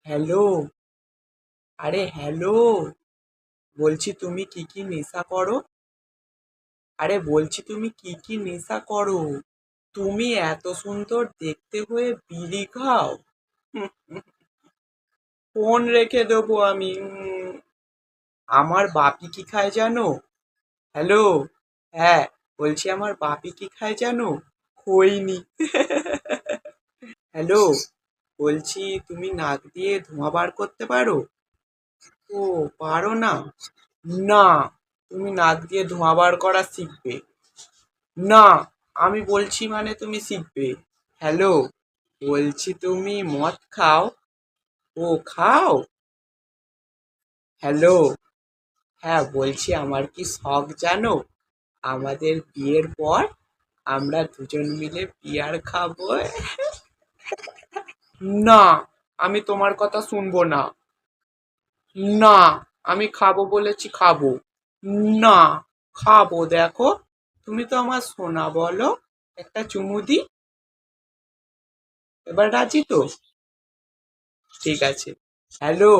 Hello. আরে hello, বলছি তুমি কি কি নেশা করো? আরে বলছি তুমি কি কি নেশা করো? তুমি এত সুন্দর দেখতে হয়ে বিড়ি খাও? হুম, ফোন রেখে দেবো আমি। আমার বাপি কি খায় জানো? হ্যালো। হ্যাঁ, বলছি আমার বাপি কি খায় জানো? খৈনি। হ্যালো, বলছি তুমি নাক দিয়ে ধোঁয়া বার করতে পারো? ও, পারো না? না, তুমি নাক দিয়ে ধোঁয়া বার করা শিখবে। না, আমি বলছি মানে তুমি শিখবে। হ্যালো, বলছি তুমি মদ খাও? ও, খাও? হ্যালো। হ্যাঁ, বলছি আমার কি শখ জানো? আমাদের বিয়ের পর আমরা দুজন মিলে বিয়ার খাবো। না, আমি তোমার কথা শুনবো না। না, আমি খাবো বলেছি খাবো। না, খাবো দেখো। তুমি তো আমার সোনা, বলো একটা চুমু দি। এবার রাজি তো? ঠিক আছে। হ্যালো।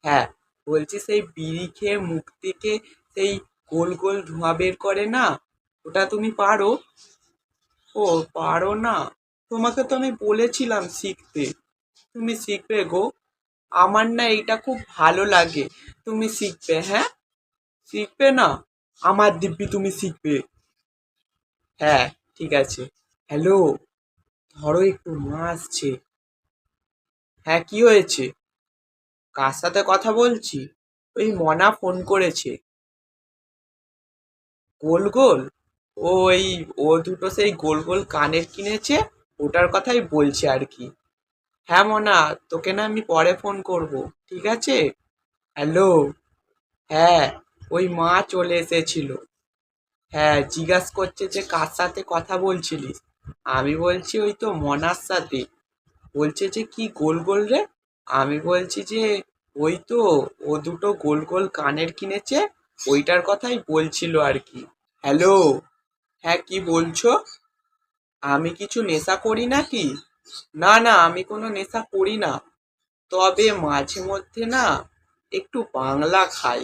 হ্যাঁ, বলছি সেই বিড়ি খেয়ে মুখ থেকে সেই গোল গোল ধোঁয়া বের করে না, ওটা তুমি পারো? ও, পারো না? তোমাকে তো আমি বলেছিলাম শিখতে। তুমি শিখবে গো। আমার না এটা খুব ভালো লাগে। তুমি শিখবে, হ্যাঁ? শিখবে না? আমার দিব্যি তুমি শিখবে। হ্যাঁ, ঠিক আছে। হ্যালো, ধরো একটু মা আসছে। হ্যাঁ, কি হয়েছে? কার সাথে কথা বলছি? ওই মনা ফোন করেছে। গোল গোল? ওই, ও দুটো সেই গোল গোল কানের কিনেছে, ওটার কথাই বলছে আর কি। হ্যাঁ মনা, তোকে না আমি পরে ফোন করব, ঠিক আছে? হ্যালো। হ্যাঁ, ওই মা চলে এসেছিল। হ্যাঁ, জিজ্ঞাস করছে যে কার সাথে কথা বলছিলিস। আমি বলছি ওই তো মনার সাথে। বলছে যে কি গোল গোল রে? আমি বলছি যে ওই তো, ও দুটো গোল গোল কানের কিনেছে, ওইটার কথাই বলছিল আর কি। হ্যালো। হ্যাঁ, কি বলছো? আমি কিছু নেশা করি নাকি? না না, আমি কোনো নেশা করি না। তবে মাঝে মধ্যে না একটু বাংলা খাই।